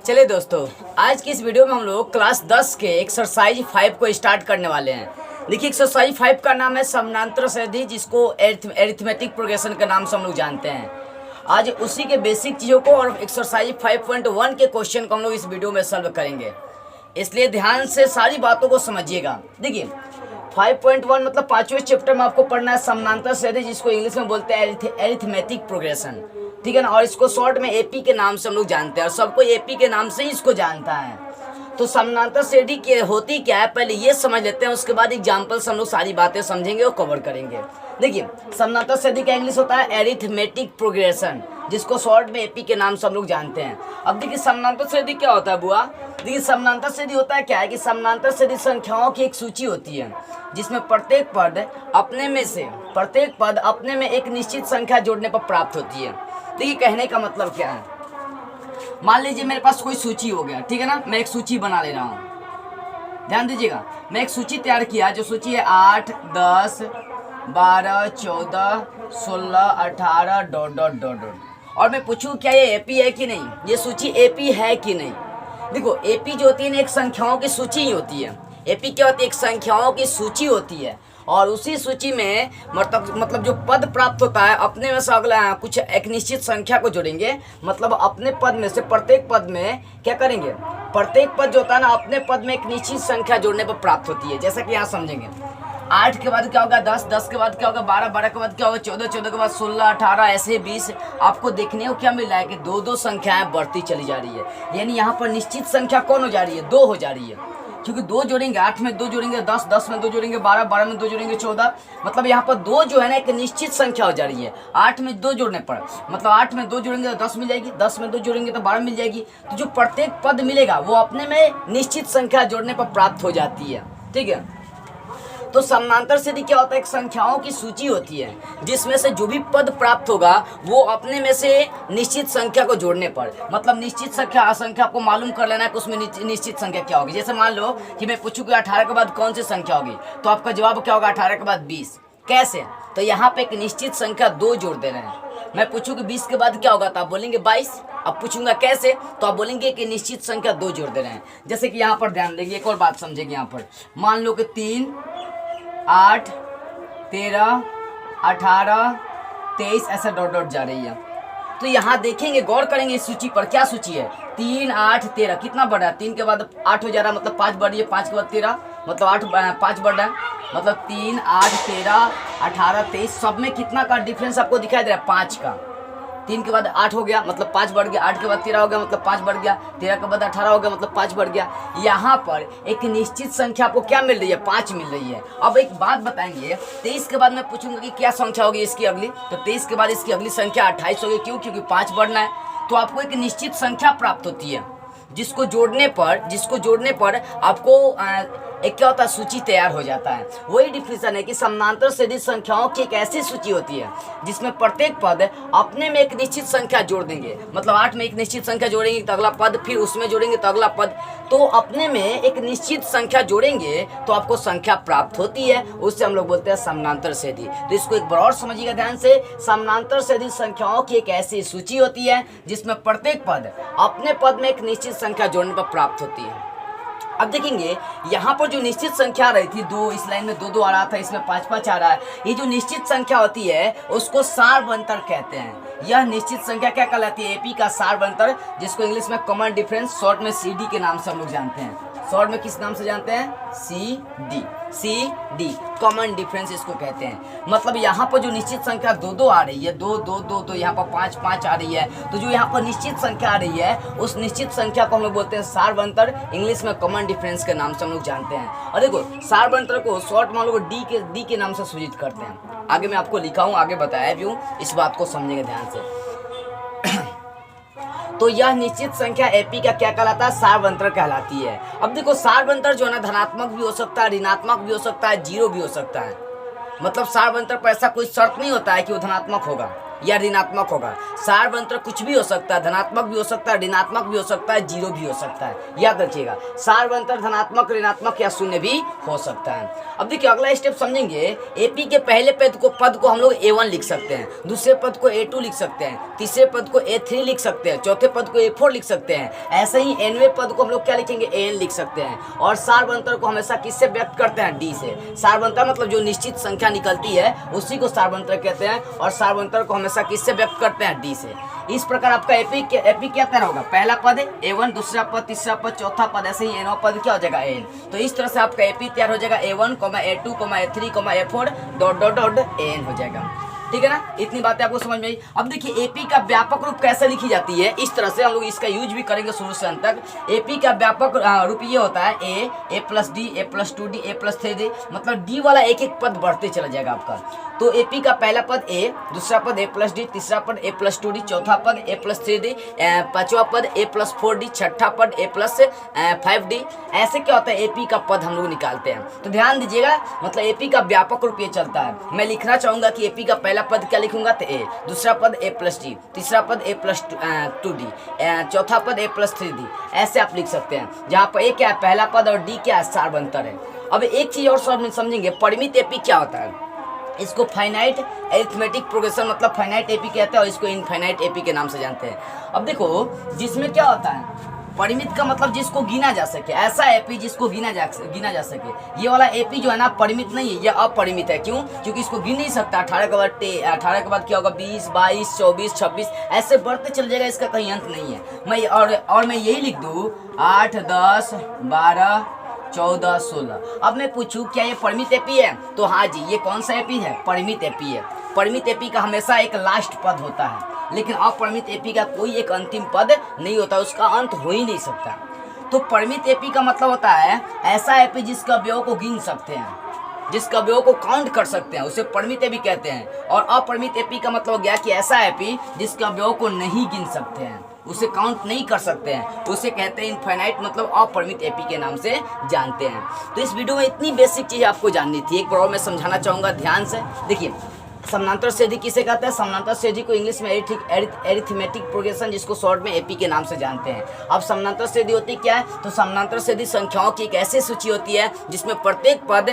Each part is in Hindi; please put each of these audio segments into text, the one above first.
चलिए दोस्तों, आज की इस वीडियो में हम लोग क्लास 10 के एक्सरसाइज 5 को स्टार्ट करने वाले हैं। देखिए, एक्सरसाइज 5 का नाम है समानांतर सदी, जिसको एरिथमेटिक प्रोग्रेशन के नाम से हम लोग जानते हैं। आज उसी के बेसिक चीज़ों को और एक्सरसाइज 5.1 के क्वेश्चन को हम लोग इस वीडियो में सॉल्व करेंगे, इसलिए ध्यान से सारी बातों को समझिएगा। देखिए, 5.1 मतलब 5वें चैप्टर में आपको पढ़ना है समानांतर सदी, जिसको इंग्लिश में बोलते हैं एरिथमेटिक प्रोग्रेशन, ठीक है ना। और इसको शॉर्ट में एपी के नाम से हम लोग जानते हैं और सबको एपी के नाम से ही इसको जानता है। तो समानांतर श्रेणी के होती क्या है, पहले ये समझ लेते हैं, उसके बाद एग्जाम्पल से हम लोग सारी बातें समझेंगे और कवर करेंगे। देखिए, समानांतर श्रेणी का इंग्लिश होता है एरिथमेटिक प्रोग्रेशन, जिसको शॉर्ट में एपी के नाम से हम लोग जानते हैं। अब देखिए, समानांतर श्रेणी क्या होता है बुआ? देखिए, समानांतर श्रेणी होता है क्या है कि समानांतर श्रेणी संख्याओं की एक सूची होती है, जिसमें प्रत्येक पद अपने में एक निश्चित संख्या जोड़ने पर प्राप्त होती है। देखिए, कहने का मतलब क्या है, मान लीजिए मेरे पास कोई सूची हो गया, ठीक है ना। मैं एक सूची बना ले रहा हूँ, ध्यान दीजिएगा। मैं एक सूची तैयार किया, जो सूची है 8, 10, 12, 14, 16, 18 ... और मैं पूछूं क्या ये एपी है कि नहीं, ये सूची एपी है कि नहीं। देखो, एपी जो होती है एक संख्याओं की सूची ही होती है। एपी क्या होती है? एक संख्याओं की सूची होती है, और उसी सूची में मतलब जो पद प्राप्त होता है, अपने में से अगला कुछ एक निश्चित संख्या को जोड़ेंगे। मतलब अपने पद में से प्रत्येक पद में क्या करेंगे, प्रत्येक पद जो होता है ना, अपने पद में एक निश्चित संख्या जोड़ने पर प्राप्त होती है। जैसा कि यहाँ समझेंगे, 8 के बाद क्या होगा 10, 10 के बाद क्या होगा 12, 12 के बाद क्या होगा 14, 14 के बाद 16, 18, ऐसे 20। आपको देखने को क्या मिल रहा है कि दो संख्याएं बढ़ती चली जा रही है। यानी यहाँ पर निश्चित संख्या कौन हो जा रही है? 2 हो जा रही है, क्योंकि 2 जोड़ेंगे 8 में 2 जोड़ेंगे 10, 10 में 2 जोड़ेंगे 12, 12 में 2 जोड़ेंगे 14। मतलब यहाँ पर 2 जो है ना एक निश्चित संख्या हो जा रही है। 8 में 2 जोड़ने पर मतलब 8 में 2 जोड़ेंगे तो 10 मिल जाएगी, 10 में 2 जोड़ेंगे तो 12 मिल जाएगी। तो जो प्रत्येक पद मिलेगा वो अपने में निश्चित संख्या जोड़ने पर प्राप्त हो जाती है, ठीक है। तो समानांतर श्रेणी क्या होता है? एक संख्याओं की सूची होती है, जिसमें से जो भी पद प्राप्त होगा वो अपने में से निश्चित संख्या को जोड़ने पर, मतलब निश्चित संख्या असंख्या को मालूम कर लेना है कि उसमें निश्चित संख्या क्या होगी। जैसे मान लो कि मैं पूछूं कि 18 के बाद कौन सी संख्या होगी, तो आपका जवाब क्या होगा? 18 के बाद 20। कैसे? तो यहाँ पे एक निश्चित संख्या 2 जोड़ दे रहे हैं। मैं पूछूं कि 20 के बाद क्या होगा, तो आप बोलेंगे 22। अब पूछूंगा कैसे, तो आप बोलेंगे कि निश्चित संख्या 2 जोड़ दे रहे हैं। जैसे कि यहाँ पर ध्यान देंगे, एक और बात समझेंगे। यहाँ पर मान लो कि 3, 8, 13, 18, 23 ऐसा डॉट जा रही है। तो यहाँ देखेंगे, गौर करेंगे इस सूची पर। क्या सूची है? 3, 8, 13 कितना बढ़ रहा है? 3 के बाद 8 हो जा रहा है, मतलब 5 बढ़ रही है। 5 के बाद 13 मतलब 5 बढ़ रहा है। मतलब 3, 8, 13, 18, 23 सब में कितना का डिफरेंस आपको दिखाई दे रहा है? 5 का। 3 के बाद 8 हो गया मतलब 5 बढ़ गया, 8 के बाद 13 हो गया मतलब 5 बढ़ गया, 13 के बाद 18 हो गया मतलब 5 बढ़ गया। यहाँ पर एक निश्चित संख्या आपको क्या मिल रही है? 5 मिल रही है। अब एक बात बताएंगे, 23 के बाद मैं पूछूंगा कि क्या संख्या होगी इसकी अगली, तो 23 के बाद इसकी अगली संख्या 28 होगी। क्यों? क्योंकि 5 बढ़ना है। तो आपको एक निश्चित संख्या प्राप्त होती है, जिसको जोड़ने पर आपको एक क्या होता है? सूची तैयार हो जाता है। वही डिफिनेशन है कि समानांतर श्रेणी संख्याओं की एक ऐसी सूची होती है जिसमें प्रत्येक पद अपने में एक निश्चित संख्या जोड़ देंगे। मतलब 8 में एक निश्चित संख्या जोड़ेंगे तो अगला पद, फिर उसमें जोड़ेंगे तो अगला पद। तो अपने में एक निश्चित संख्या जोड़ेंगे तो आपको संख्या प्राप्त होती है, उससे हम लोग बोलते हैं समानांतर श्रेणी। तो इसको एक बार और समझिएगा ध्यान से। समानांतर श्रेणी संख्याओं की एक ऐसी सूची होती है जिसमें प्रत्येक पद अपने पद में एक निश्चित संख्या जोड़ने पर प्राप्त होती है। अब देखेंगे, यहाँ पर जो निश्चित संख्या आ रही थी 2, इस लाइन में 2, 2 आ रहा था, इसमें 5, 5 आ रहा है। ये जो निश्चित संख्या होती है उसको सारबंतर कहते हैं। यह निश्चित संख्या क्या कहलाती है? एपी का सारबंतर, जिसको इंग्लिश में कॉमन डिफरेंस, शॉर्ट में सीडी के नाम से हम लोग जानते हैं। शॉर्ट में किस नाम से जानते हैं? सीडी, कॉमन डिफरेंस इसको कहते हैं। मतलब यहाँ पर जो निश्चित संख्या 2, 2 आ रही है, 2, 2, 2, तो यहाँ पर 5, 5 आ रही है। तो जो यहाँ पर निश्चित संख्या आ रही है उस निश्चित संख्या को हम लोग बोलते हैं सारबंतर, इंग्लिश में कॉमन डिफरेंस के नाम से हम लोग जानते हैं। और देखो, सारबंतर को शॉर्ट मान लो डी के नाम से सूचित करते हैं। आगे मैं आपको लिखा हूँ, आगे बताया भी हूँ, इस बात को समझेंगे ध्यान से। तो यह निश्चित संख्या एपी का क्या कहलाता है? सारबंतर कहलाती है। अब देखो, सारबंतर जो है ना, धनात्मक भी हो सकता है, ऋणात्मक भी हो सकता है, जीरो भी हो सकता है। मतलब सारबंतर पर ऐसा कोई शर्त नहीं होता है कि वो धनात्मक होगा। या ऋणात्मक होगा। सार्वंतर कुछ भी हो सकता है, धनात्मक भी हो सकता है, ऋणात्मक भी हो सकता है, जीरो भी हो सकता है, याद रखिएगा। सार्वंतर धनात्मक, ऋणात्मक या शून्य भी हो सकता है। अब देखिए अगला स्टेप समझेंगे। एपी के पहले पद को हम लोग A1 लिख सकते हैं, दूसरे पद को A2 लिख सकते हैं, तीसरे पद को A3 लिख सकते हैं, चौथे पद को A4 लिख सकते हैं। ऐसे ही nवें पद को हम लोग क्या लिखेंगे, AN लिख सकते हैं। और सार्वंतर को हमेशा किससे व्यक्त करते हैं, D से। सार्वंतर मतलब जो निश्चित संख्या निकलती है उसी को सार्वंतर कहते हैं, और सार्वंतर को हमेशा किससे व्यक्त करते हैं, D से। इस प्रकार आपका एपी क्या तरह होगा, पहला पद A1, दूसरा पद, तीसरा पद, चौथा पद, ऐसे ही nवां पद क्या हो जाएगा, AN। तो इस तरह से आपका एपी तैयार हो जाएगा, A1, A2, A3, A4 ... AN हो जाएगा। ठीक है ना, इतनी बातें आपको समझ में आई। अब देखिए एपी का व्यापक रूप कैसे लिखी जाती है, इस तरह से हम लोग इसका यूज भी करेंगे शुरू से अंत तक। एपी का व्यापक रूप ये होता है A+D, A+2D, A+3D, मतलब D वाला एक एक पद बढ़ते चला जाएगा आपका। तो एपी का पहला पद A, दूसरा पद A+D, तीसरा पद A+2D, चौथा पद A+3D, पांचवा पद A+4D, छठा पद A+5D। ऐसे क्या होता है, एपी का पद हम लोग निकालते हैं। तो ध्यान दीजिएगा, मतलब एपी का व्यापक रूप ये चलता है। मैं लिखना चाहूंगा कि एपी का पहला पद क्या लिखूंगा, तो A, दूसरा पद A+D, तीसरा पद A+2D, चौथा पद A+3D। ऐसे आप लिख सकते हैं, जहाँ पर A क्या है, पहला पद, और D क्या है, सार्वंतर है। अब एक चीज और समझेंगे, परिमित एपी क्या होता है। इसको फाइनाइट एरिथमेटिक प्रोग्रेशन मतलब फाइनाइट एपी कहते हैं, और इसको इनफाइनाइट एपी के नाम से जानते हैं। अब देखो, जिसमें क्या होता है, परिमित का मतलब जिसको गिना जा सके, ऐसा एपी जिसको गिना जा सके। ये वाला एपी जो है ना, परिमित नहीं है, ये अपरिमित है। क्यों? क्योंकि इसको गिन नहीं सकता। 18 के बाद क्या होगा, 20, 22, 24, 26, ऐसे बढ़ते चल जाएगा, इसका कहीं अंत नहीं है। मैं यही लिख दूँ 8, 10, 12, 14, 16। अब मैं पूछूं क्या ये परिमित एपी है, तो हाँ जी, ये कौन सा एपी है, परिमित एपी है। परिमित एपी का हमेशा एक लास्ट पद होता है, लेकिन अपरिमित एपी का कोई एक अंतिम पद नहीं होता, उसका अंत हो ही नहीं सकता। तो परिमित एपी का मतलब होता है ऐसा एपी जिसका अवयव को गिन सकते हैं, जिसका अवयव को काउंट कर सकते हैं, उसे परिमित एपी कहते हैं। और अपरिमित एपी का मतलब हो गया कि ऐसा एपी जिसका अवयव को नहीं गिन सकते हैं, उसे काउंट नहीं कर सकते हैं, उसे कहते हैं इनफाइनाइट, मतलब अपरिमित एपी के नाम से जानते हैं। तो इस वीडियो में इतनी बेसिक चीज़ आपको जाननी थी। एक बार और मैं समझाना चाहूँगा ध्यान से। देखिए, समानांतर श्रेणी किसे कहते हैं, समानांतर श्रेणी को इंग्लिश में एरिथमेटिक प्रोग्रेशन, जिसको शॉर्ट में एपी के नाम से जानते हैं। अब समानांतर श्रेणी होती क्या है, तो समानांतर श्रेणी संख्याओं की एक ऐसी सूची होती है जिसमें प्रत्येक पद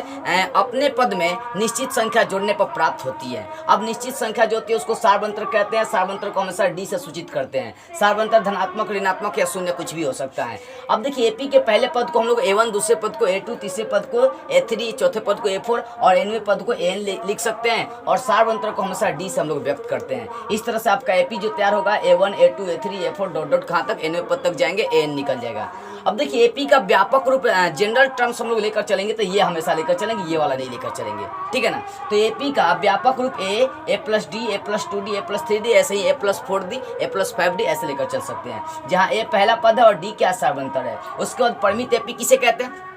अपने पद में निश्चित संख्या जोड़ने पर प्राप्त होती है। अब निश्चित संख्या जो होती है उसको सार्वंतर कहते हैं। सार्वंतर को हमेशा डी से सूचित करते हैं। सार्वंतर धनात्मक, ऋणात्मक या शून्य कुछ भी हो सकता है। अब देखिए, एपी के पहले पद को हम लोग A1, दूसरे पद को A2, तीसरे पद को A3, चौथे पद को A4 और nवें पद को AN लिख सकते हैं, और सार्वंतर को हमेशा डी से हम लोग व्यक्त करते हैं। इस तरह से आपका एपी जो तैयार होगा, A1, A2, A3, A4 ... कहाँ तक, nवें पद तक जाएंगे, AN निकल जाएगा। अब देखिए, एपी का व्यापक रूप जनरल टर्म्स हम लोग लेकर चलेंगे, तो ये हमेशा लेकर चलेंगे, ये वाला नहीं लेकर चलेंगे, ठीक है ना। तो एपी का व्यापक रूप A+D, A+2D, A+3D, ऐसे ही A+4D, A+5D ऐसे लेकर चल सकते हैं, जहाँ A पहला पद है और D क्या सार्वंतर है। उसके बाद परिमित एपी किसे कहते हैं,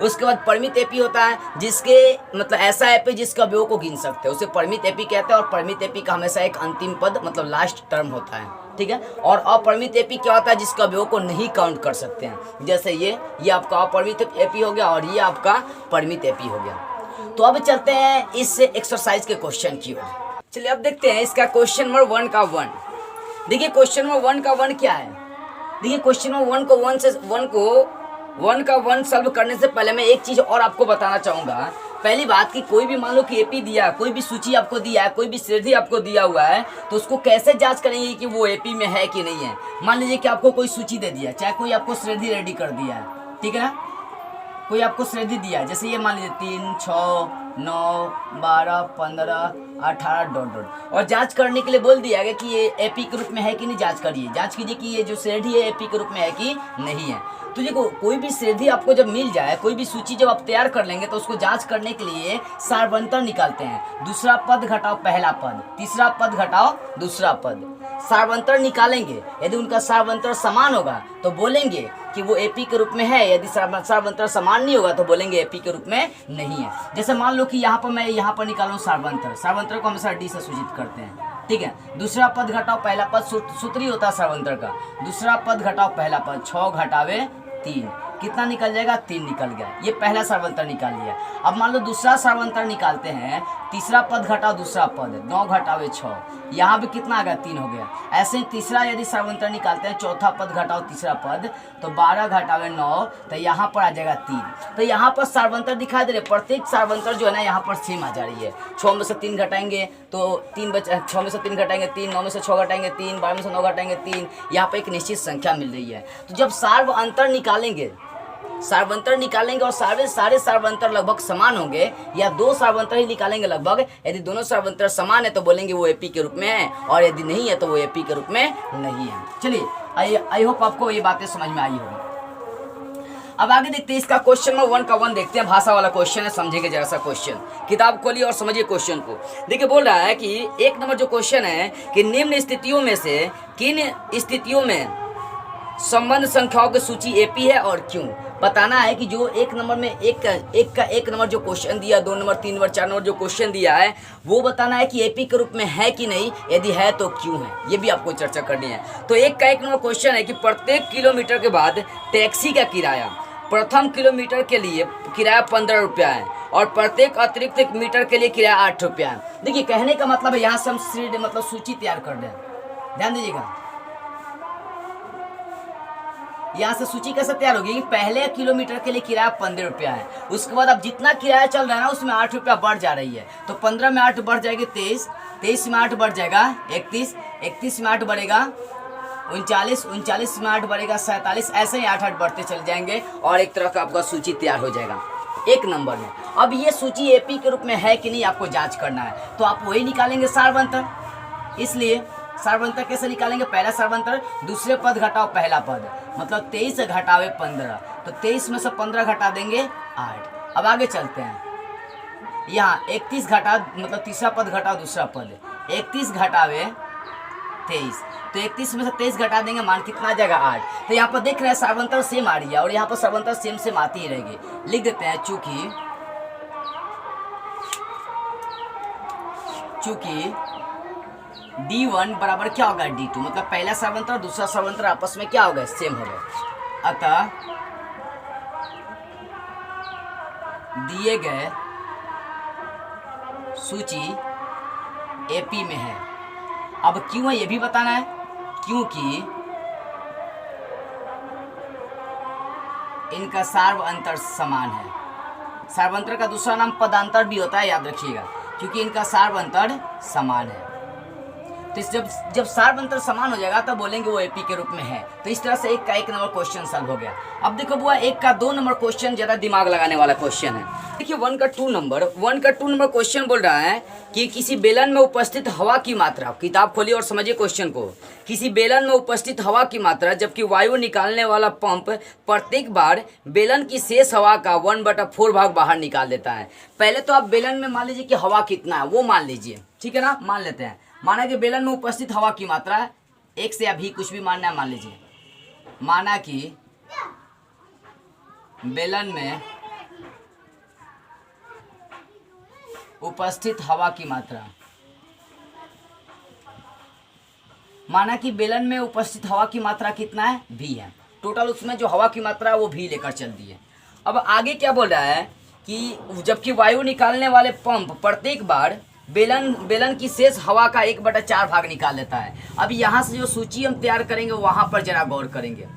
उसके बाद परिमित एपी होता है जिसके मतलब ऐसा एपी जिसका अवयव को गिन सकते हैं, उसे परिमित एपी कहते हैं। और परिमित एपी का हमेशा एक अंतिम पद मतलब लास्ट टर्म होता है, ठीक है। और अपरिमित एपी क्या होता है, जिसका अवयव को नहीं काउंट कर सकते हैं, जैसे ये आपका अपरिमित एपी हो गया और ये आपका परिमित एपी हो गया। तो अब चलते हैं इस एक्सरसाइज के क्वेश्चन की ओर। चलिए अब देखते हैं इसका क्वेश्चन नंबर 1 का 1। देखिए क्वेश्चन नंबर 1 का 1 क्या है। देखिए क्वेश्चन नंबर 1 को 1 का 1 सॉल्व करने से पहले मैं एक चीज और आपको बताना चाहूंगा। पहली बात कि कोई भी मान लो कि एपी दिया, कोई भी सूची आपको दिया है, कोई भी श्रेणी आपको दिया हुआ है, तो उसको कैसे जांच करेंगे कि वो एपी में है कि नहीं है। मान लीजिए कि आपको कोई सूची दे दिया, चाहे कोई आपको श्रेणी रेडी कर दिया है, ठीक है ना, कोई आपको श्रेणी दिया है, जैसे ये मान लीजिए 3, 6, 9, 12, 15, 18 ... और जांच करने के लिए बोल दिया गया कि ये एपी के रूप में है कि नहीं। जांच करिए, जांच कीजिए कि ये जो श्रेणी है एपी के रूप में है कि नहीं है। तो देखो, कोई भी श्रेणी आपको जब मिल जाए, कोई भी सूची जब आप तैयार कर लेंगे, तो उसको जांच करने के लिए सार्वंतर निकालते हैं। दूसरा पद घटाओ पहला पद, तीसरा पद घटाओ दूसरा पद, सार्वंतर निकालेंगे। यदि उनका सार्वंतर समान होगा तो बोलेंगे कि वो एपी के रूप में है, यदि सार्वंतर समान नहीं होगा तो बोलेंगे एपी के रूप में नहीं है। जैसे मान लो कि यहाँ पर मैं यहाँ पर निकालूं सार्वंतर को हमेशा डी से सूचित करते हैं, ठीक है। दूसरा पद घटाओ पहला पद, सूत्र ही होता है सार्वंतर का। दूसरा पद घटाओ पहला पद, 6 घटावे 3, कितना निकल जाएगा, 3 निकल गया। ये पहला सर्वांतर निकाल लिया। अब मान लो दूसरा सर्वांतर निकालते हैं, तीसरा पद घटाओ दूसरा पद, 9 घटावे 6, यहाँ पे कितना आ गया, 3 हो गया। ऐसे ही तीसरा यदि सर्वांतर निकालते हैं, चौथा पद घटाओ तीसरा पद, तो 12 घटावे 9, तो यहाँ पर आ जाएगा 3। तो यहाँ पर सर्वांतर दिखाई दे रहे, प्रत्येक सर्वांतर जो है ना यहाँ पर सेम आ जा रही है। 6 में से 3 घटाएंगे तो 3 बचा, 6 में से 3 घटाएंगे 3, 9 में से 6 घटाएंगे 3, 12 में से 9 घटाएंगे 3, यहाँ पर एक निश्चित संख्या मिल रही है। तो जब सर्वांतर निकालेंगे और सारे सर्वांतर लगभग समान होंगे, या 2 सर्वांतर ही निकालेंगे लगभग, यदि दोनों सर्वांतर समान है तो बोलेंगे वो एपी के रूप में है, और यदि नहीं है तो वो एपी के रूप में नहीं है। चलिए, आई होप आपको ये बातें समझ में आई होगी। अब आगे देखते हैं इसका क्वेश्चन नंबर 1 का 1 देखते हैं, भाषा वाला क्वेश्चन है, समझेंगे जरा सा क्वेश्चन। किताब खोलिए और समझिए क्वेश्चन को। देखिए बोल रहा है कि 1 नंबर जो क्वेश्चन है कि निम्न स्थितियों में से किन स्थितियों में संबंध संख्याओं की सूची एपी है और क्यों। बताना है कि जो 1 नंबर में एक नंबर जो क्वेश्चन दिया, 2 नंबर 3 नंबर 4 नंबर जो क्वेश्चन दिया है वो बताना है कि एपी के रूप में है कि नहीं, यदि है तो क्यों है, ये भी आपको चर्चा करनी है। तो 1 नंबर क्वेश्चन है कि प्रत्येक किलोमीटर के बाद टैक्सी का किराया प्रथम किलोमीटर के लिए किराया 15 रुपया है, और प्रत्येक अतिरिक्त मीटर के लिए किराया 8 रुपया है। देखिए कहने का मतलब है, यहाँ से हम मतलब सूची तैयार कर दें, ध्यान दीजिएगा। यहाँ से सूची कैसे तैयार होगी कि पहले किलोमीटर के लिए किराया 15 रुपया है, उसके बाद अब जितना किराया चल रहा है ना उसमें 8 रुपया बढ़ जा रही है। तो 15 में 8 बढ़ जाएगी 23, 23 में 8 बढ़ जाएगा 31, 31 में 8 बढ़ेगा 39, 39 में 8 बढ़ेगा 47, ऐसे ही 8 बढ़ते चल जाएंगे और एक तरह का आपका सूची तैयार हो जाएगा 1 नंबर में। अब ये सूची एपी के रूप में है कि नहीं आपको जाँच करना है, तो आप वही निकालेंगे सर्वांतर। इसलिए सर्वांतर कैसे निकालेंगे, पहला सर्वांतर दूसरे पद घटाओ पहला पद, मतलब 23 घटावे 15, तो 23 में से 15 घटा देंगे 8। अब आगे चलते हैं, यहाँ 31 घटा मतलब तीसरा पद घटाओ दूसरा पद, 31 घटावे 23, तो 31 में से 23 घटा देंगे, मान कितना आ जाएगा 8। तो यहाँ पर देख रहे हैं सर्वांतर सेम आ रही है और यहाँ पर सर्वांतर सेम आती ही रहेगी। लिख देते हैं चूंकि D1 बराबर क्या होगा D2, मतलब पहला सर्वांतर और दूसरा सर्वांतर आपस में क्या होगा, सेम होगा। अतः दिए गए सूची एपी में है। अब क्यों है ये भी बताना है, क्योंकि इनका सार्वअंतर समान है। सार्वअंतर का दूसरा नाम पदांतर भी होता है, याद रखिएगा, क्योंकि इनका सार्वअंतर समान है। तो जब सार्वअंतर समान हो जाएगा तब बोलेंगे वो एपी के रूप में है। तो इस तरह से 1 नंबर क्वेश्चन सॉल्व हो गया। अब देखो बुआ 2 नंबर क्वेश्चन ज़्यादा दिमाग लगाने वाला क्वेश्चन है। देखिए 1 का 2 नंबर क्वेश्चन बोल रहा है कि किसी बेलन में उपस्थित हवा की मात्रा, किताब खोलिए और समझिए क्वेश्चन को। किसी बेलन में उपस्थित हवा की मात्रा जबकि वायु निकालने वाला पंप प्रत्येक बार बेलन की शेष हवा का 1/4 भाग बाहर निकाल देता है। पहले तो आप बेलन में मान लीजिए कि हवा कितना है वो मान लीजिए, ठीक है ना, मान लेते हैं। माना कि बेलन में उपस्थित हवा की मात्रा 1 से अभी कुछ भी मानना है, मान लीजिए। माना कि बेलन में उपस्थित हवा की मात्रा, माना कि बेलन में उपस्थित हवा की मात्रा कितना है, V है। टोटल उसमें जो हवा की मात्रा है वो V लेकर चल दी है। अब आगे क्या बोल रहा है कि जबकि वायु निकालने वाले पंप प्रत्येक बार बेलन की शेष हवा का 1/4 भाग निकाल लेता है। अब यहाँ से जो सूची हम तैयार करेंगे वहाँ पर जरा गौर करेंगे।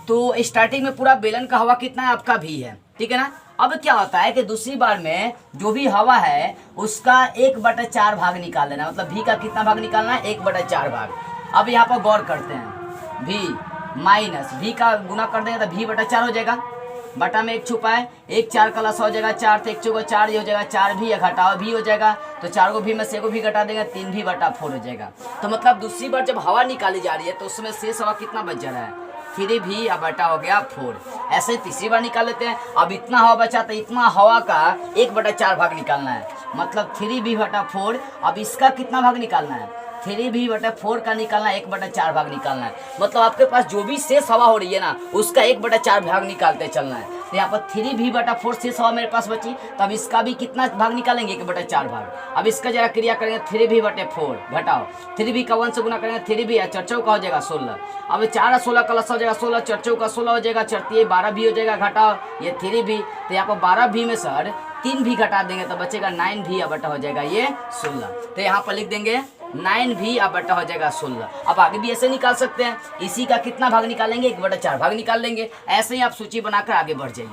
तो स्टार्टिंग में पूरा बेलन का हवा कितना है आपका V है, ठीक है ना। अब क्या होता है कि दूसरी बार में जो भी हवा है उसका 1/4 भाग निकाल लेना, मतलब V का कितना भाग निकालना है, 1/4 भाग। अब यहाँ पर गौर करते हैं, V माइनस V का गुना कर देंगे तो V/4 हो जाएगा, बटा में 1 छुपा है, 1 4 का लस हो जाएगा 4, तो 1 चौका 4 ये हो जाएगा, 4 भी घटाओ भी हो जाएगा, तो 4 को भी में से 1 को भी घटा देंगे, 3 V/4 हो जाएगा। तो मतलब दूसरी बार जब हवा निकाली जा रही है तो उसमें शेष हवा कितना बच जा रहा है, 3V बटा हो गया 4। ऐसे ही तीसरी बार निकाल लेते हैं। अब इतना हवा बचा तो इतना हवा का 1/4 भाग निकालना है, मतलब 3V/4। अब इसका कितना भाग निकालना है, 3V/4 का निकालना है, 1/4 भाग निकालना है। मतलब आपके पास जो भी शेष हवा हो रही है ना उसका 1/4 भाग निकालते चलना है। तो यहाँ पर 3v/4 शेष हवा मेरे पास बची। तो अब इसका भी कितना भाग निकालेंगे, 1/4 भाग। अब इसका जरा क्रिया करेंगे, 3v/4 घटाओ 3v का 1 से गुना करेंगे, 3v या चर्चों का हो जाएगा 16। अब 4 और 16 का लसा हो जाएगा 16, चर्चों का 16 हो जाएगा, चरती 12v हो जाएगा, घटाओ ये 3v। तो यहाँ पर 12v में सर 3v घटा देंगे तो बचेगा 9v या बटा हो जाएगा ये 16। तो यहाँ पर लिख देंगे 9v या बटा हो जाएगा 16। अब आगे भी ऐसे निकाल सकते हैं, इसी का कितना भाग निकालेंगे, 1/4 भाग निकाल लेंगे। ऐसे ही आप सूची बनाकर आगे बढ़ जाइए।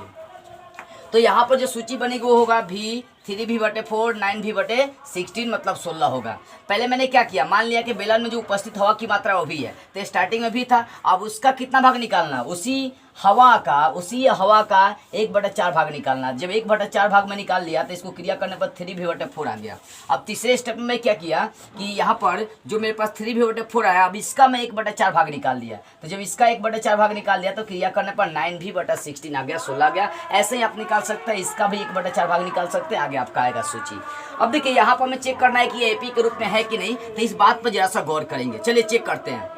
तो यहाँ पर जो सूची बनेगी वो होगा v 3v/4 9v/16 मतलब 16 होगा। पहले मैंने क्या किया, मान लिया कि बेलन में जो उपस्थित हवा की मात्रा वो भी है, तो स्टार्टिंग में भी था। अब उसका कितना भाग निकालना, उसी हवा का 1/4 भाग निकालना। जब 1/4 भाग में निकाल लिया तो इसको क्रिया करने पर 3v/4 आ गया। अब तीसरे स्टेप में क्या किया कि यहाँ पर जो मेरे पास 3v/4 आया, अब इसका मैं 1/4 भाग निकाल लिया। तो जब इसका 1/4 भाग निकाल लिया तो क्रिया करने पर 9v/16 आ गया, 16 आ गया। ऐसे ही आप निकाल सकते हैं, इसका भी 1/4 भाग निकाल सकते हैं, आगे आपका आएगा सूची। अब देखिए यहाँ पर हमें चेक करना है कि ये एपी के रूप में है कि नहीं, तो इस बात पर जरा सा गौर करेंगे। चलिए चेक करते हैं।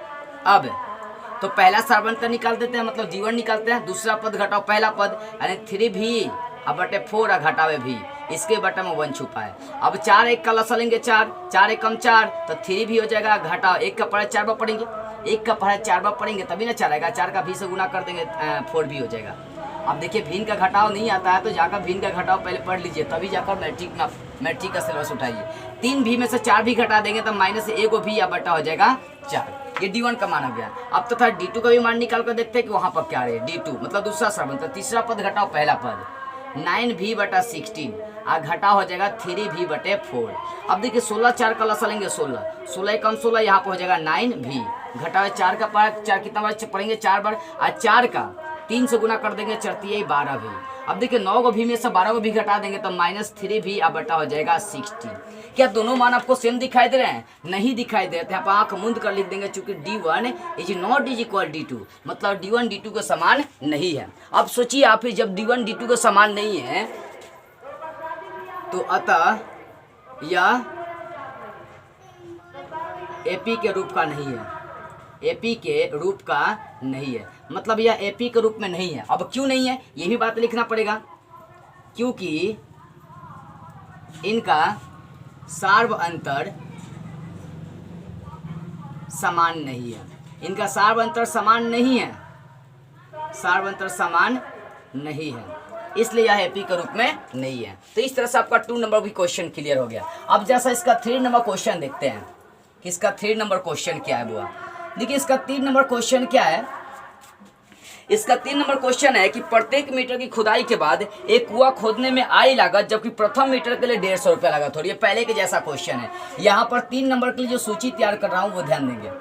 अब तो पहला सार्वंतर निकाल देते हैं, मतलब जीवन निकालते हैं। दूसरा पद घटाओ पहला पद, यानी 3v/4 घटावे भी, इसके बटा में 1 छुपा है। अब 4 1 का लसा लेंगे 4 1 कम 4 तो 3v हो जाएगा, घटाओ 1 का पढ़ा 4 बार पढ़ेंगे, 1 का पढ़ा 4 बार पढ़ेंगे तभी ना 4 आएगा, 4 का v से गुना कर देंगे 4v हो जाएगा। अब देखिए भिन्न का घटाव नहीं आता है तो जाकर भिन्न का घटाव पहले पढ़ लीजिए, तभी जाकर मैट्रिक का सिलेबस उठाइए। 3v में से 4v घटा देंगे तो -1v या बटा हो जाएगा 4। ये d1 का मान हो गया। अब तो था d2 का भी मान निकाल कर देखते हैं कि वहां पर क्या है। d2 मतलब दूसरा सार्वंतर, तीसरा पद घटाओ पहला पद, 9v/16 घटा हो जाएगा 3v/4। अब देखिए 16 4 का लसा लेंगे 16 कम 16 यहाँ पर हो जाएगा 9v, घटाओ 4 का पारा 4 कितना बार पढ़ेंगे 4 बार, और 4 का 3 से गुना कर देंगे, चरती 12v। अब देखिए 9 को भी में से 12 को भी घटा देंगे तो -3v या बटा हो जाएगा 16। क्या दोनों मान आपको सेम दिखाई दे रहे हैं? नहीं दिखाई दे रहे थे। आप आंख मूंद कर लिख देंगे, चूंकि d1 is not is equal d2, मतलब d1 d2 के समान नहीं है। अब सोचिए आप ही, जब d1 d2 के समान नहीं है तो अतः यह एपी के रूप का नहीं है, एपी के रूप का नहीं है, मतलब यह एपी के रूप में नहीं है। अब क्यों नहीं है ये भी बात लिखना पड़ेगा, क्योंकि इनका सार्व अंतर समान नहीं है, इनका सार्व अंतर समान नहीं है, सार्व अंतर समान नहीं है, इसलिए यह एपी के रूप में नहीं है। तो इस तरह से आपका 2 नंबर भी क्वेश्चन क्लियर हो गया। अब जैसा इसका 3 नंबर क्वेश्चन देखते हैं कि इसका 3 नंबर क्वेश्चन क्या है। बुआ देखिए इसका 3 नंबर क्वेश्चन क्या है। इसका 3 नंबर क्वेश्चन है कि प्रत्येक मीटर की खुदाई के बाद एक कुआं खोदने में आई लागत, जबकि प्रथम मीटर के लिए 150 रुपया लागत हो रही है। पहले के जैसा क्वेश्चन है। यहाँ पर 3 नंबर के लिए जो सूची तैयार कर रहा हूँ वो ध्यान देंगे।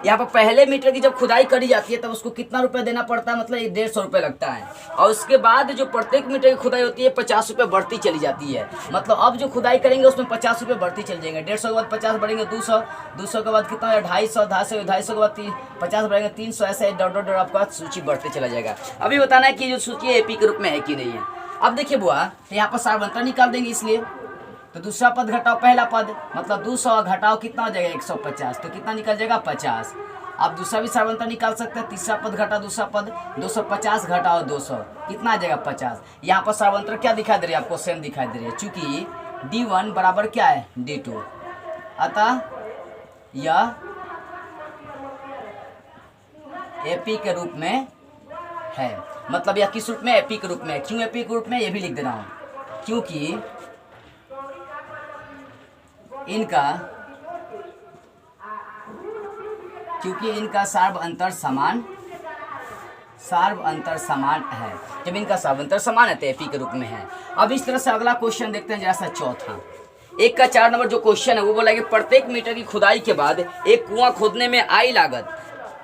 यहाँ पर पहले मीटर की जब खुदाई करी जाती है तब उसको कितना रुपया देना पड़ता है, मतलब 150 रुपये लगता है। और उसके बाद जो प्रत्येक मीटर की खुदाई होती है 50 रुपये बढ़ती चली जाती है। मतलब अब जो खुदाई करेंगे उसमें 50 रुपये बढ़ती चल जाएंगे। 150 के बाद 50 बढ़ेंगे 200, 200 के बाद कितना है 250, 250 के बाद 50 बढ़ेंगे 300, ऐसे डॉट डॉट आपका सूची बढ़ते चला जाएगा। अभी बताना है कि जो सूची है एपी के रूप में है कि नहीं है। अब देखिए बुआ, तो यहाँ पर सार्वंतर निकाल देंगे, इसलिए तो दूसरा पद घटाओ पहला पद, मतलब 200 घटाओ कितना हो जाएगा 150, तो कितना निकल जाएगा 50। आप दूसरा भी सार्वंतर निकाल सकते हैं। तीसरा पद घटा दूसरा पद, 250 घटाओ 200 कितना आ जाएगा 50। यहाँ पर सार्वंतर क्या दिखाई दे रही है आपको, सेम दिखाई दे रही है, चूंकि d1 बराबर क्या है d2, अतः यह एपी के रूप में है। मतलब यह किस रूप में, एपी के रूप में। क्यों एपी के रूप में, ये भी लिख दे रहा हूँ, क्योंकि इनका सार्व अंतर समान है। जब इनका सार्व अंतर समान है तो एपी के रूप में है। अब इस तरह से अगला क्वेश्चन देखते हैं, जैसा चौथा 1 का 4 नंबर जो क्वेश्चन है वो बोला कि प्रत्येक मीटर की खुदाई के बाद एक कुआं खोदने में आई लागत,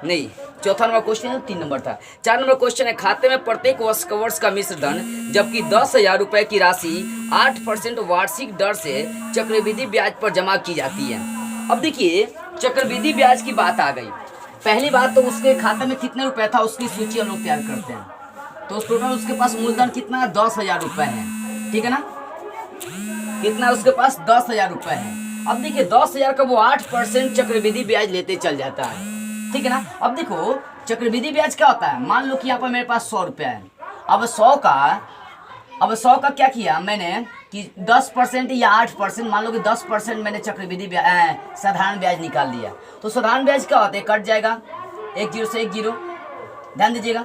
नहीं चौथा नंबर क्वेश्चन है, 3 नंबर था। 4 नंबर क्वेश्चन है खाते में प्रत्येक वर्ष का मिश्र धन, जबकि 10,000 रुपए की राशि 8% वार्षिक दर से चक्रवृद्धि ब्याज पर जमा की जाती है। अब देखिए चक्रवृद्धि ब्याज की बात आ गई। पहली बात तो उसके खाते में कितने रुपए था उसकी सूची हम लोग तैयार करते हैं। तो टोटल उसके पास मूलधन कितना है 10,000 रुपए है, ठीक है ना। कितना उसके पास 10,000 रुपए है। अब देखिए 10,000 का वो 8% चक्रवृद्धि ब्याज लेते चल जाता है, ठीक है ना। अब देखो चक्रवृद्धि ब्याज क्या होता है, मान लो कि यहाँ पर मेरे पास 100 रुपया है अब 100 का क्या किया मैंने कि 10% या 8%, मान लो कि 10% मैंने चक्रवृद्धि ब्याज साधारण ब्याज निकाल लिया। तो साधारण ब्याज क्या होता है, कट जाएगा, एक जीरो से एक जीरो, ध्यान दीजिएगा,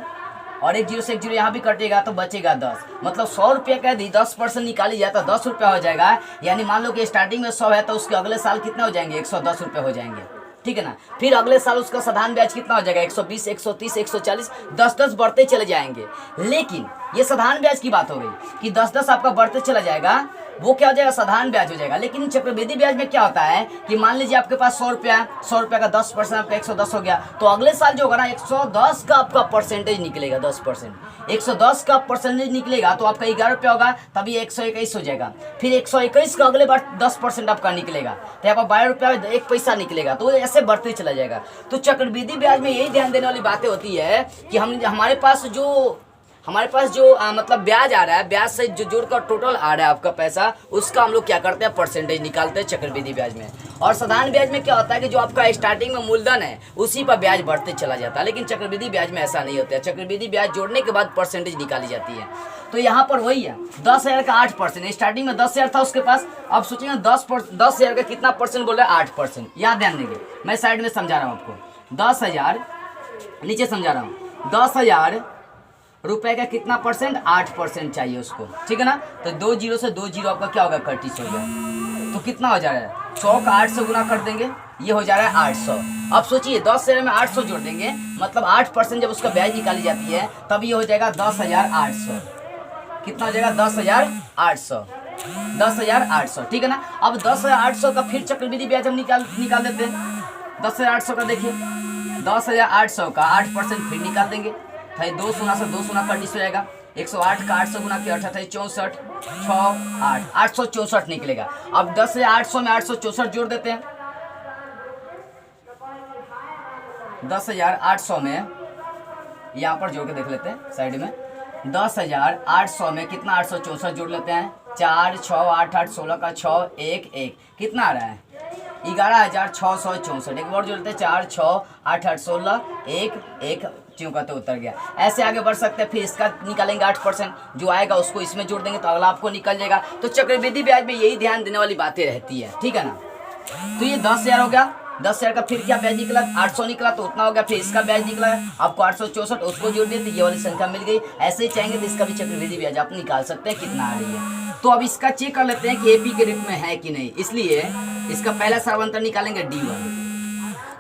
और एक जीरो से एक जीरो यहाँ भी कटेगा तो बचेगा 10। मतलब 100 रुपये का यदि 10% निकाली जाए तो 10 रुपया हो जाएगा। यानी मान लो कि स्टार्टिंग में 100 है तो उसके अगले साल कितने हो जाएंगे, 110 रुपये हो जाएंगे, ठीक है ना। फिर अगले साल उसका साधारण ब्याज कितना हो जाएगा, 120, 130, 140, 10-10 बढ़ते चले जाएंगे। लेकिन ये साधारण ब्याज की बात हो गई कि 10-10 आपका बढ़ते चला जाएगा, वो क्या हो जाएगा, साधारण ब्याज हो जाएगा। लेकिन चक्रवृद्धि ब्याज में क्या होता है कि मान लीजिए आपके पास 100 रुपया है, 100 रुपया का 10% आपका 110 हो गया, तो अगले साल जो होगा ना 110 का आपका परसेंटेज निकलेगा, 10%, 110 का परसेंटेज निकलेगा तो आपका 11 रुपया होगा, तभी 121 हो जाएगा। फिर 121 का अगले बार 10% आपका निकलेगा तो यहाँ पर 12 रुपया 1 पैसा निकलेगा, तो ऐसे बढ़ते चला जाएगा। तो चक्रवृद्धि ब्याज में यही ध्यान देने वाली बातें होती है कि हमारे पास जो मतलब ब्याज आ रहा है, ब्याज से जो जोड़कर टोटल आ रहा है आपका पैसा, उसका हम लोग क्या करते हैं, परसेंटेज निकालते हैं चक्रवृद्धि ब्याज में। और साधारण ब्याज में क्या होता है कि जो आपका स्टार्टिंग में मूलधन है उसी पर ब्याज बढ़ते चला जाता है। लेकिन चक्रवृद्धि ब्याज में ऐसा नहीं होता है, चक्रवृद्धि ब्याज जोड़ने के बाद परसेंटेज निकाली जाती है। तो यहाँ पर वही है, 10,000 का 8%, स्टार्टिंग में 10,000 था उसके पास, अब सोचिए 10,000 का कितना परसेंट बोल रहा है, 8%। याद ध्यान देंगे, मैं साइड में समझा रहा हूँ आपको, 10,000 नीचे समझा रहा हूँ, 10,000 रुपए का कितना परसेंट, 8% चाहिए उसको, ठीक है ना। तो 2 जीरो से 2 जीरो आपका क्या होगा, 31 हो गया। तो कितना हो जा रहा है, 100 का 8 से गुना कर देंगे, ये हो जा रहा है 800। अब सोचिए 10,000 में 800 जोड़ देंगे, मतलब 8% जब उसका ब्याज निकाली जाती है तब ये हो जाएगा 10,800। कितना हो जाएगा, 10,800, 10,800, ठीक है ना। अब 10,800 का फिर चक्रवृद्धि ब्याज हम निकाल देते हैं। 10,800 का देखिए, 10,800 का 8% फिर निकाल देंगे, 2 शून्य से 2 शून्य कट हो जाएगा, 108 का 800 गुना किया 68, 64, 6, 8, 864 निकलेगा। अब 10,800 में 864 जोड़ देते हैं, 10,800 में यहाँ पर जोड़ के देख लेते हैं साइड में, 10,800 में कितना, 864 जोड़ लेते हैं, 4, 6, 8, 8, 16 का 6, 1, 1, कितना आ रहा है, 11,664। एक बार जोड़ते हैं, 4, 6, 8, 8, 16, 1, 1, चूंकि तो उतर गया। ऐसे आगे बढ़ सकते हैं। फिर इसका निकालेंगे 8%, जो आएगा उसको इसमें जोड़ देंगे तो अगला आपको निकल जाएगा। तो चक्रवृद्धि ब्याज में यही ध्यान देने वाली बातें रहती है, ठीक है ना। तो ये 10,000 हो गया, 10,000 का फिर क्या ब्याज निकला, 800 निकला तो उतना हो गया। फिर इसका ब्याज निकला आपको 864, उसको जोड़ दिए तो ये वाली संख्या मिल गई। ऐसे ही चाहेंगे तो इसका भी चक्रवृद्धि ब्याज आप निकाल सकते हैं कितना आ रही है। तो अब इसका चेक कर लेते हैं कि एपी के रूप में है कि नहीं। इसलिए इसका पहला सार्वंतर निकालेंगे D1,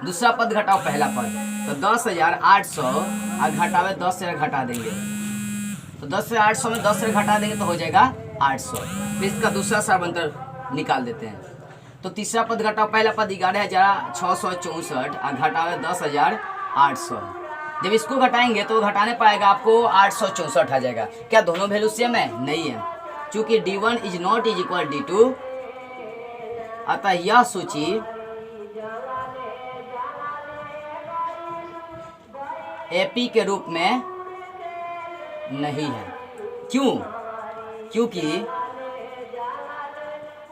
दूसरा पद घटाओ पहला पद, तो 10,800 और घटावे 10,000 घटा देंगे, तो 10,800 में 10,000 घटा देंगे तो हो जाएगा 800। फिर इसका दूसरा सार्वंतर निकाल देते हैं, तो तीसरा पद घटाओ पहला पद 11,664 और घटावे 10,800। जब इसको घटाएंगे तो घटाने पाएगा आपको 864 आ जाएगा। क्या दोनों वैल्यू सेम है? नहीं है, क्योंकि D1 is not is equal D2, अतः यह सूची एपी के रूप में नहीं है। क्यों? क्योंकि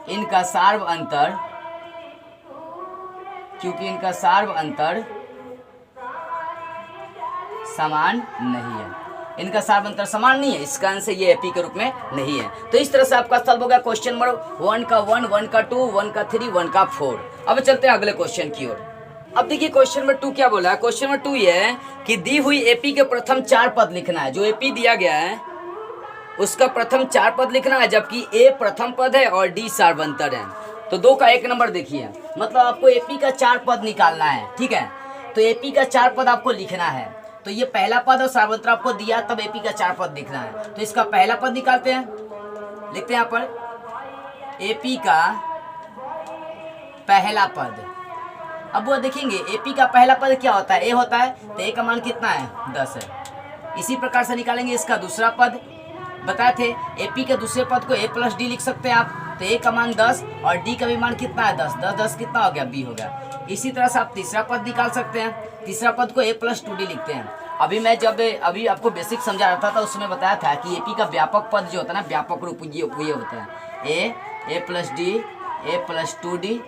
इनका सार्व अंतर समान नहीं है। इनका सार्व अंतर समान नहीं है, इसका आंसर ये एपी के रूप में नहीं है। तो इस तरह से आपका सॉल्व हो गया क्वेश्चन नंबर 1 का 1, 1 का 2, 1 का 3, 1 का 4। अब चलते हैं अगले क्वेश्चन की ओर। अब देखिए क्वेश्चन नंबर 2 क्या बोला है। क्वेश्चन नंबर 2 ये है कि दी हुई एपी के प्रथम 4 पद लिखना है। जो एपी दिया गया है उसका प्रथम 4 पद लिखना है, जबकि ए प्रथम पद है और डी सार्वंतर है। तो 2 का 1 नंबर देखिए, मतलब आपको एपी का 4 पद निकालना है, ठीक है। तो एपी का 4 पद आपको लिखना है। तो ये पहला पद और सार्वंतर आपको दिया, तब एपी का 4 पद लिखना है। तो इसका पहला पद निकालते हैं, लिखते हैं यहाँ पर एपी का पहला पद। अब वो देखेंगे एपी का पहला पद क्या होता है, ए होता है, तो ए का मान कितना है, 10 है। इसी प्रकार से निकालेंगे इसका दूसरा पद। बताए थे एपी के दूसरे पद को ए प्लस डी लिख सकते हैं आप, तो ए का मान 10 और डी का भी मान कितना है, 10, 10, 10 कितना हो गया, बी हो गया। इसी तरह से आप तीसरा पद निकाल सकते हैं। तीसरा पद को ए प्लस 2डी लिखते हैं। अभी आपको बेसिक समझा रहा था उसमें बताया था कि एपी का व्यापक पद जो होता है ना, व्यापक रूप ये होता है ए प्लस डी, ए प्लस 2डी,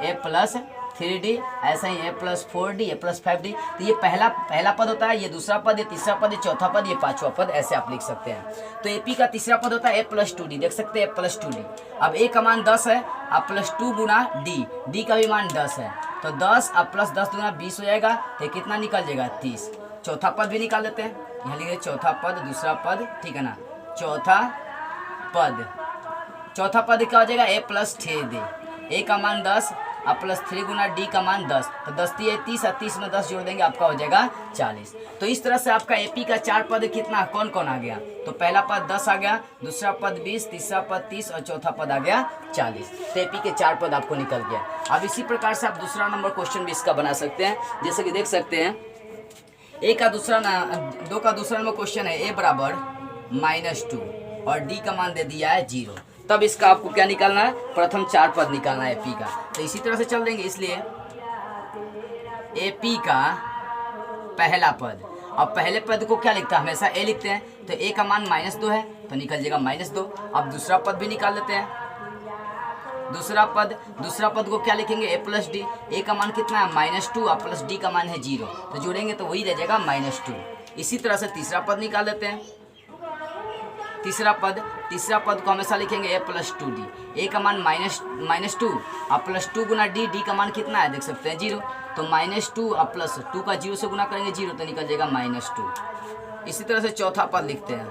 ए प्लस 3d, ऐसा ही a plus 4d, a plus 5d। तो ये पहला पद होता है, ये दूसरा पद, ये तीसरा पद, ये चौथा पद, ये पांचवा पद, ऐसे आप लिख सकते हैं। तो AP का तीसरा पद होता है a प्लस 2d, देख सकते हैं a प्लस 2d। अब a का मान 10 है, अब प्लस 2 गुना d का भी मान 10 है, तो 10 अब प्लस 10 गुना 20 हो जाएगा, तो कितना निकल जाएगा 30। चौथा पद भी निकाल देते हैं, यहाँ लिखिए चौथा पद, दूसरा पद, ठीक है ना। चौथा पद क्या हो जाएगा a प्लस 3d, a का मान 10 अब प्लस 3 गुना d का मान 10, तो 10 है 30 और 30 में 10 जोड़ देंगे आपका हो जाएगा 40। तो इस तरह से आपका AP का 4 पद कितना कौन कौन आ गया, तो पहला पद 10 आ गया, दूसरा पद 20, तीसरा पद 30 और चौथा पद आ गया 40। तो AP के 4 पद आपको निकल गया। अब इसी प्रकार से आप दूसरा नंबर क्वेश्चन भी इसका बना सकते हैं, जैसे कि देख सकते हैं दो का दूसरा नंबर क्वेश्चन है a बराबर -2 और d का मान दे दिया है 0। तब इसका आपको क्या निकालना है, प्रथम 4 पद निकालना है AP का। तो इसी तरह से चल देंगे, इसलिए AP का पहला पद, अब पहले पद को क्या लिखता है, हमेशा a लिखते हैं, तो a का मान -2 है तो निकल जाएगा -2। अब दूसरा पद भी निकाल लेते हैं, दूसरा पद को क्या लिखेंगे a प्लस डी, a का मान कितना है -2 और प्लस d का मान है 0, तो जोड़ेंगे तो वही रह जाएगा -2। इसी तरह से तीसरा पद निकाल लेते हैं, तीसरा पद को हमेशा लिखेंगे a प्लस 2d, a का मान -2 और प्लस 2 गुना d का मान कितना है देख सकते हैं 0, तो -2 और प्लस 2 का 0 से गुना करेंगे 0, तो निकल जाएगा -2। इसी तरह से चौथा पद लिखते हैं,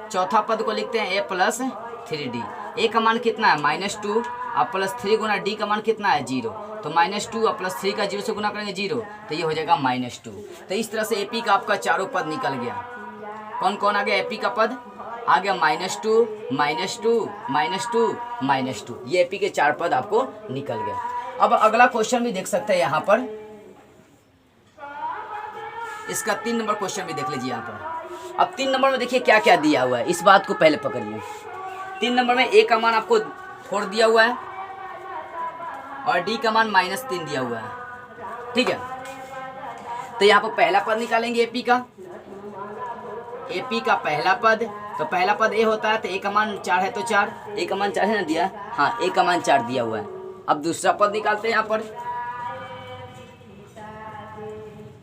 चौथा पद को लिखते हैं a प्लस 3d, a का मान कितना है -2 और प्लस 3 गुना d का मान कितना है 0, तो -2 और प्लस 3 का 0 से गुना करेंगे 0, तो ये हो जाएगा -2। तो इस तरह से AP का आपका चारों पद निकल गया। कौन कौन आ गया, AP का पद आ गया -2, -2, ये AP के 4 पद आपको निकल गया। अब अगला क्वेश्चन भी देख सकते हैं यहाँ पर, इसका 3 नंबर क्वेश्चन भी देख लीजिए यहाँ पर। अब 3 नंबर में देखिए क्या क्या दिया हुआ है, इस बात को पहले पकड़िए। 3 नंबर में a का मान आपको 4 दिया हुआ है और d का मान -3 दिया हुआ है, ठीक है। तो यहाँ पर पहला पद निकालेंगे AP का पहला पद, तो पहला पद a होता है, तो a का मान 4 है, तो 4, a का मान 4 है ना दिया, हाँ a का मान 4 दिया हुआ है। अब दूसरा पद निकालते हैं, यहाँ पर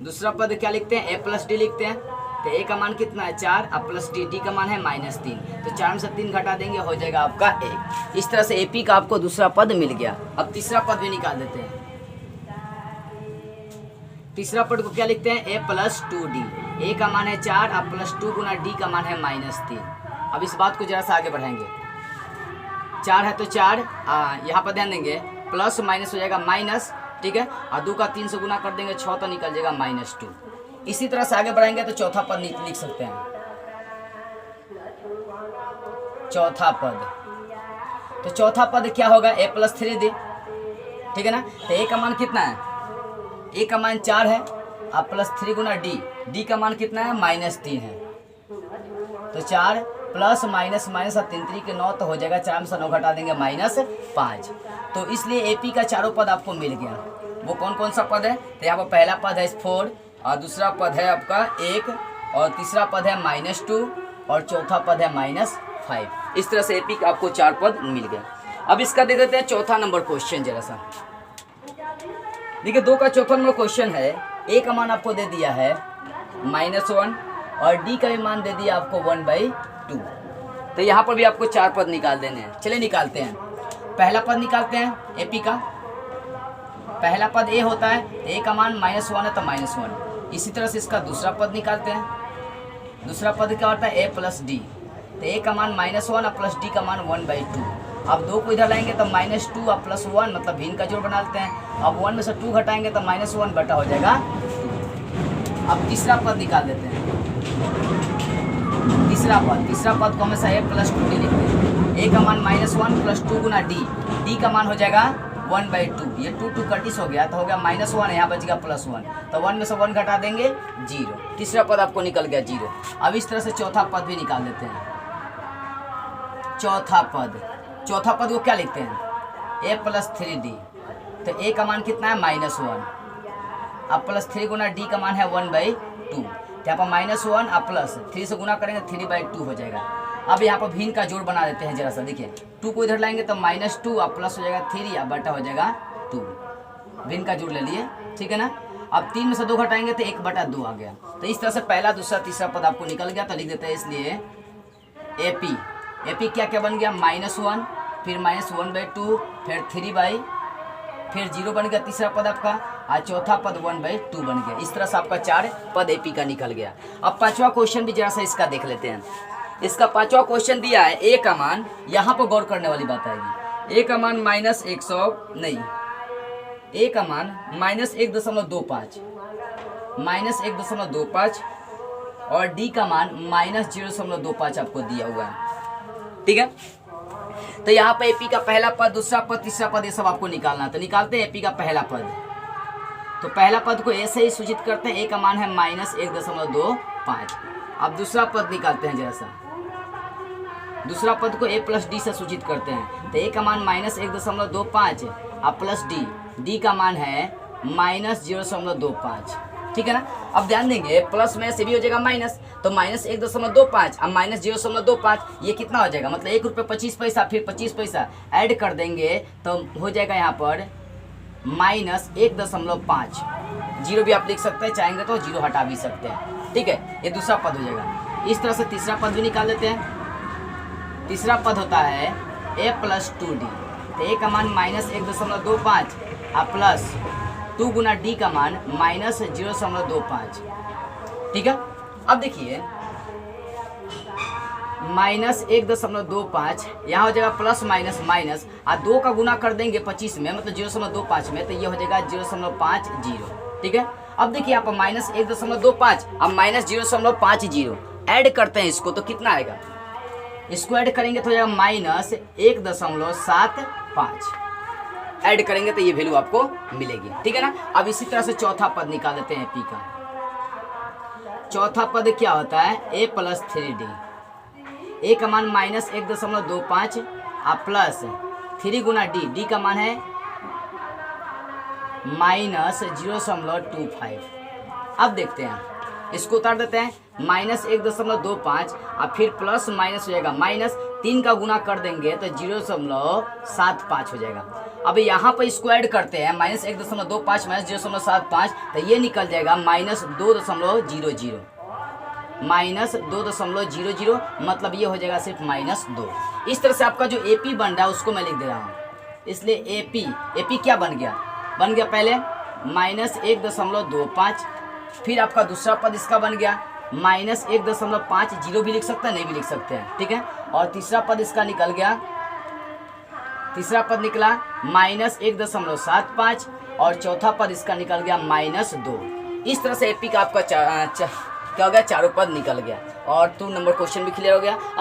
दूसरा पद क्या लिखते हैं, a प्लस d लिखते हैं, तो a का मान कितना है 4 और प्लस d का मान है -3, तो 4 में से 3 घटा देंगे हो जाएगा आपका 1। इस तरह से AP का आपको दूसरा पद मिल गया। अब तीसरा पद भी निकाल देते हैं, तीसरा पद को क्या लिखते हैं, a प्लस 2d, a का मान है 4 और प्लस 2 गुना d का मान है -3। अब इस बात को जरा सा आगे बढ़ाएंगे, 4 है तो 4, यहाँ पर ध्यान देंगे प्लस माइनस हो जाएगा माइनस, ठीक है, और 2 का 3 से गुना कर देंगे 6, तो निकल जाएगा -2। इसी तरह से आगे बढ़ाएंगे तो चौथा पद लिख सकते हैं, चौथा पद, तो चौथा पद क्या होगा, a प्लस 3d, ठीक है ना। तो a का मान कितना है, a का मान 4 है और प्लस 3 गुना d का मान कितना है -3 है, तो 4 प्लस माइनस माइनस और 3 3 के 9, तो हो जाएगा 4 में से 9 घटा देंगे -5। तो इसलिए AP का चारों पद आपको मिल गया। वो कौन कौन सा पद है, तो यहाँ पर पहला पद है 4 और दूसरा पद है आपका 1 और तीसरा पद है -2 और चौथा पद है -5। इस तरह से AP का आपको 4 पद मिल गया। अब इसका दे देते हैं चौथा नंबर क्वेश्चन जरा सा। देखिए 2 का चौथा नंबर क्वेश्चन है, a का मान आपको दे दिया है -1 और d का भी मान दे दिया आपको 1/2। तो यहाँ पर भी आपको 4 पद निकाल देने हैं। चलिए निकालते हैं। पहला पद निकालते हैं AP का। पहला पद a होता है, a का मान -1 है तो -1। इसी तरह से इसका दूसरा पद निकालते हैं। दूसरा पद क्या होता है, a प्लस d, तो a का मान -1 और प्लस d का मान 1/2। अब 2 को इधर लाएंगे तो -2 और प्लस 1 मतलब भिन्न का जोड़ बना लेते हैं। अब 1 में से 2 घटाएंगे तो -1 बटा हो जाएगा 2। अब तीसरा पद निकाल देते हैं। तीसरा पद को हमेशा a प्लस 2d लिखते हैं। a का मान -1 प्लस 2 गुना d का मान हो जाएगा 1/2। ये 2 कटिस हो गया तो हो गया -1, यहाँ बचेगा +1, तो 1 में से 1 घटा देंगे 0। तीसरा पद आपको निकल गया 0। अब इस तरह से चौथा पद भी निकाल देते हैं। चौथा पद को क्या लिखते हैं, a प्लस 3d, तो a का मान कितना है -1, अब प्लस 3 गुना d का मान है 1/2। यहाँ पर -1 और प्लस 3 से गुना करेंगे 3/2 हो जाएगा। अब यहाँ पर भिन्न का जोड़ बना देते हैं जरा सा। देखिए 2 को इधर लाएंगे तो -2 और प्लस हो जाएगा 3 और बटा हो जाएगा 2, भिन्न का जोड़ ले लिए, ठीक है ना। अब 3 में से 2 घटाएंगे तो 1/2 आ गया। तो इस तरह से पहला, दूसरा, तीसरा पद आपको निकल गया। तो लिख देते हैं इसलिए AP क्या क्या बन गया, -1, फिर -1/2, फिर 3/, फिर 0 बन गया तीसरा पद आपका, और चौथा पद 1/2 बन गया। इस तरह से आपका 4 पद AP का निकल गया। अब पांचवा क्वेश्चन भी जरा सा इसका देख लेते हैं। इसका पांचवा क्वेश्चन दिया है A का मान, यहाँ पर गौर करने वाली बात आएगी। A का मान A का मान -1.25, -1.25 और D का मान -0.25 आपको दिया हुआ है, ठीक है। तो यहाँ पे AP का पहला पद, दूसरा पद, तीसरा पद, ये सब आपको निकालना है। तो निकालते हैं AP का पहला पद। तो पहला पद को A से ही सूचित करते हैं, A का मान है -1.25। अब दूसरा पद निकालते हैं जरा सा। दूसरा पद को A + D से सूचित करते हैं। तो A का मान -1.25 और प्लस D का मान है -0.25, ठीक है ना। अब ध्यान देंगे, प्लस में से भी हो जाएगा माइनस, तो -1.25 और -0.25, ये कितना हो जाएगा, मतलब ₹1.25, फिर 25 पैसा ऐड कर देंगे तो हो जाएगा यहाँ पर -1.5। जीरो भी आप लिख सकते हैं, चाहेंगे तो जीरो हटा भी सकते हैं, ठीक है। ये दूसरा पद हो जाएगा। इस तरह से तीसरा पद भी निकाल लेते हैं। तीसरा पद होता है A + 2D। तो A का मान -1.25 और प्लस 2 गुना D का मान -0.25, ठीक है। अब देखिए -1.25 यहाँ हो जाएगा प्लस माइनस माइनस, और 2 का गुना कर देंगे 25 में, मतलब 0.25 में, तो ये हो जाएगा 0.50, ठीक है। अब देखिए यहाँ पर -1.25 अब -0.50 ऐड करते हैं इसको, तो कितना आएगा, इसको ऐड करेंगे तो हो जाएगा -1.75। ऐड करेंगे तो ये वैल्यू आपको मिलेगी, ठीक है ना। अब इसी तरह से चौथा पद निकाल देते हैं AP का। चौथा पद क्या होता है, A + 3D। A का मान -1.25 और प्लस 3 गुना D का मान है -0.25। अब देखते हैं, इसको उतार देते हैं, -1.25 और फिर प्लस माइनस हो जाएगा माइनस, 3 का गुना कर देंगे तो 0.75 हो जाएगा। अब यहाँ पर इसको ऐड करते हैं, -1.25 -0.75, तो ये निकल जाएगा -2.00, -2.00, मतलब ये हो जाएगा सिर्फ -2। इस तरह से आपका जो AP बन रहा है उसको मैं लिख दे रहा हूँ। इसलिए AP क्या बन गया, पहले -1.25, फिर आपका दूसरा पद इसका बन गया -1.5, जीरो भी लिख सकते हैं, नहीं भी लिख सकते हैं, ठीक है। और तीसरा पद इसका निकल गया, तीसरा पद निकला -1.75 और चौथा पद इसका निकल गया -2। इस तरह से AP का आपका क्या हो गया, चारों पद निकल गया और 2 नंबर क्वेश्चन भी क्लियर हो गया।